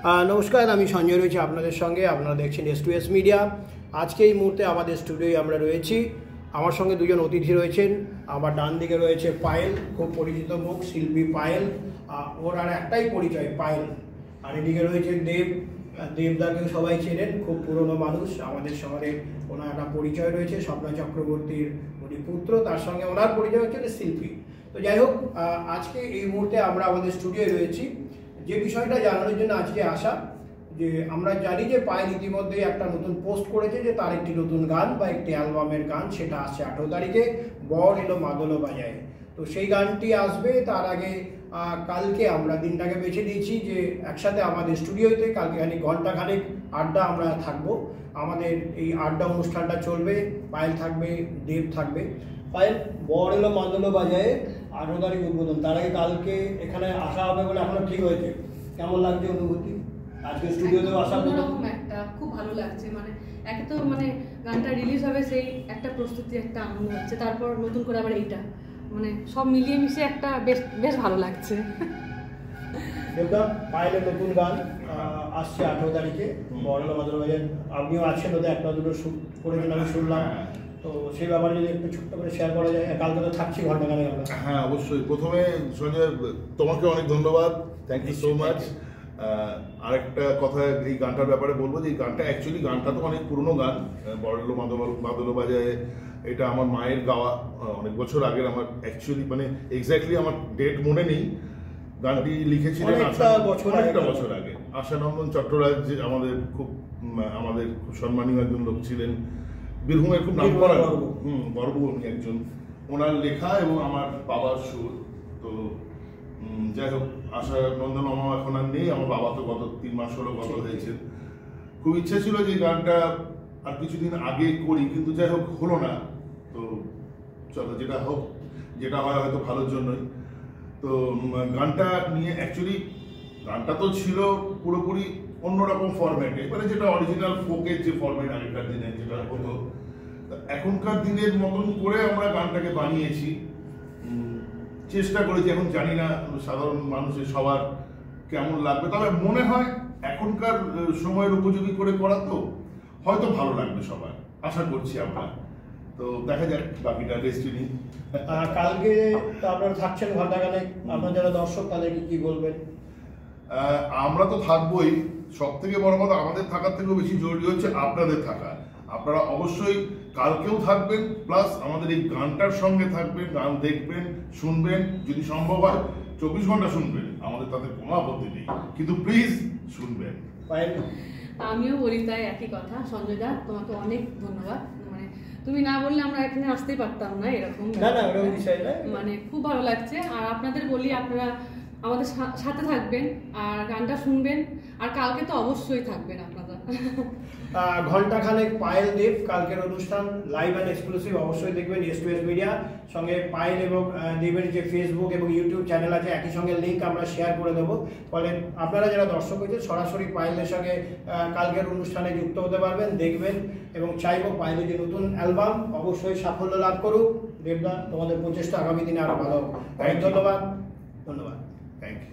নমস্কার, আমি সঞ্জয় রয়েছি আপনাদের সঙ্গে। আপনারা দেখছেন S2S মিডিয়া। আজকে এই মুহূর্তে আমাদের স্টুডিওয় আমরা রয়েছি। আমার সঙ্গে দুজন অতিথি রয়েছেন। আমার ডান দিকে রয়েছে পায়েল, খুব পরিচিত মুখ, শিল্পী পায়েল। ওর আর একটাই পরিচয়, পায়েল। আর এদিকে রয়েছে দেব। দেবদাকে সবাই চেনেন, খুব পুরনো মানুষ আমাদের শহরে। ওনার একটা পরিচয় রয়েছে, স্বপ্না চক্রবর্তীর উনি পুত্র, তার সঙ্গে ওনার পরিচয় হচ্ছে শিল্পী। তো যাই হোক, আজকে এই মুহূর্তে আমরা আমাদের স্টুডিওয় রয়েছি। যে বিষয়টা জানানোর জন্য আজকে আসা, যে আমরা জানি যে পায়েল ইতিমধ্যে একটা নতুন পোস্ট করেছে যে তার একটি নতুন গান বা একটি অ্যালবামের গান, সেটা আসছে 18 তারিখে, বর এলো মাদলো বাজায়। তো সেই গানটি আসবে। তার আগে কালকে আমরা দিনটাকে বেছে দিয়েছি যে একসাথে আমাদের স্টুডিওতে কালকে ঘন্টাখানেক আড্ডা আমরা থাকবো। আমাদের এই আড্ডা অনুষ্ঠানটা চলবে, পায়েল থাকবে, দেব থাকবে। পায়েল, বর এলো মাদলো বাজায় 18 তারিখ উদ্বোধন। তার আগে কালকে এখানে আসা হবে বলে এখনো ঠিক হয়েছে। কেমন লাগছে অনুভূতি? আজকে স্টুডিওতেও আসা অন্যরকম একটা, খুব ভালো লাগছে। একে তো গানটা রিলিজ হবে, সেই একটা প্রস্তুতি, একটা আনন্দ হচ্ছে, তারপর নতুন করে আবার এইটা, সব মিলিয়ে মিশিয়ে একটা বেশ ভালো লাগছে। পায়েলের নতুন গান আসছে 18 তারিখে, বর এলো মাদলো বাজায়। আপনিও আছেন, ওদের একটা দুটো শুট করেছেন আমি শুনলাম। তো সেই ব্যাপারে যদি একটু ছোট্ট করে শেয়ার করা যায়। কালকে তো থাকছি ঘন্টাখানেক আমরা। হ্যাঁ, অবশ্যই। প্রথমে সঞ্জয়, তোমাকে অনেক ধন্যবাদ, থ্যাংক ইউ সো মাচ। আরেকটা কথা এই গানটার ব্যাপারে বলবো যে এই গানটা অ্যাকচুয়ালি, গানটা তো অনেক পুরনো গান, বর এলো মাদলো বাজায়। এটা আমার মায়ের গাওয়া, অনেক বছর আগের। আমার অ্যাকচুয়ালি এক্স্যাক্টলি আমার ডেট মনে নেই। গানটি লিখেছিলেন অনেকটা বছর আগে আশানন্দন চট্টরাজ, যে আমাদের খুব সম্মানীয় একজন লোক ছিলেন, বীরভূমের খুব নাম করা গর্ব উনি একজন। ওনার লেখা এবং আমার বাবার সুর। তো যাই হোক, আশানন্দন মামা এখন আর নেই। আমার বাবা তো গত 3 মাস হলো গত হয়েছেন। খুব ইচ্ছা ছিল যে গানটা আর কিছুদিন আগে করি, কিন্তু যাই হোক হলো না। তো চলো, যেটা হোক, যেটা হয় হয়তো ভালোর জন্যই। তো গানটা নিয়ে অ্যাকচুয়ালি, গানটা তো ছিল পুরোপুরি অন্যরকম ফরম্যাটে, যেটা অরিজিনাল ফোকের যে ফরম্যাট আগেকার দিনে যেটা হতো, এখনকার দিনের মতন করে আমরা গানটাকে বানিয়েছি, চেষ্টা করেছি। এখন জানি না সাধারণ মানুষের সবার কেমন লাগবে, তবে মনে হয় এখনকার সময়ের উপযোগী করে করা, তো হয়তো ভালো লাগবে সবার, আশা করছি আমরা। তো দেখা যাক বাকিটা ডেস্টিনি। কালকে তো আপনারা থাকছেন ঘন্টাখানেক, আপনার যারা দর্শক তাদেরকে কি বলবেন? আমরা তো থাকবোই। সব থেকে বড় কথা, আমাদের থাকার থেকেও বেশি জরুরি হচ্ছে আপনাদের থাকা। আপনারা অবশ্যই কালকেও থাকবেন, প্লাস আমাদের এই গানটার সঙ্গে থাকবেন, গান দেখবেন, শুনবেন। যদি সম্ভব হয় 24 ঘন্টা শুনবেন, আমাদের তাতে কোনো আপত্তি নেই, কিন্তু প্লিজ শুনবেন। আমিও বলি তাই, একই কথা। সঞ্জয় দা, তোমাকে অনেক ধন্যবাদ। তুমি না বললে আমরা এখানে আসতেই পারতাম না, এরকম খুব ভালো লাগছে। আর আপনাদের বলি, আপনারা আমাদের সাথে থাকবেন আর গানটা শুনবেন, আর কালকে তো অবশ্যই থাকবেন আপনারা। ঘন্টাখানেক পায়েল দেব কালকের অনুষ্ঠান লাইভ অ্যান্ড এক্সক্লুসিভ অবশ্যই দেখবেন S2S মিডিয়া। সঙ্গে পায়েল এবং দেবের যে ফেসবুক এবং ইউটিউব চ্যানেল আছে, একই সঙ্গে লিঙ্ক আমরা শেয়ার করে দেবো। ফলে আপনারা যারা দর্শক হয়েছেন, সরাসরি পায়েলের সঙ্গে কালকের অনুষ্ঠানে যুক্ত হতে পারবেন, দেখবেন। এবং চাইবো পায়েলের যে নতুন অ্যালবাম অবশ্যই সাফল্য লাভ করুক। দেবদা, তোমাদের প্রচেষ্টা আগামী দিনে আরো ভালো হোক। ধন্যবাদ। Thank you.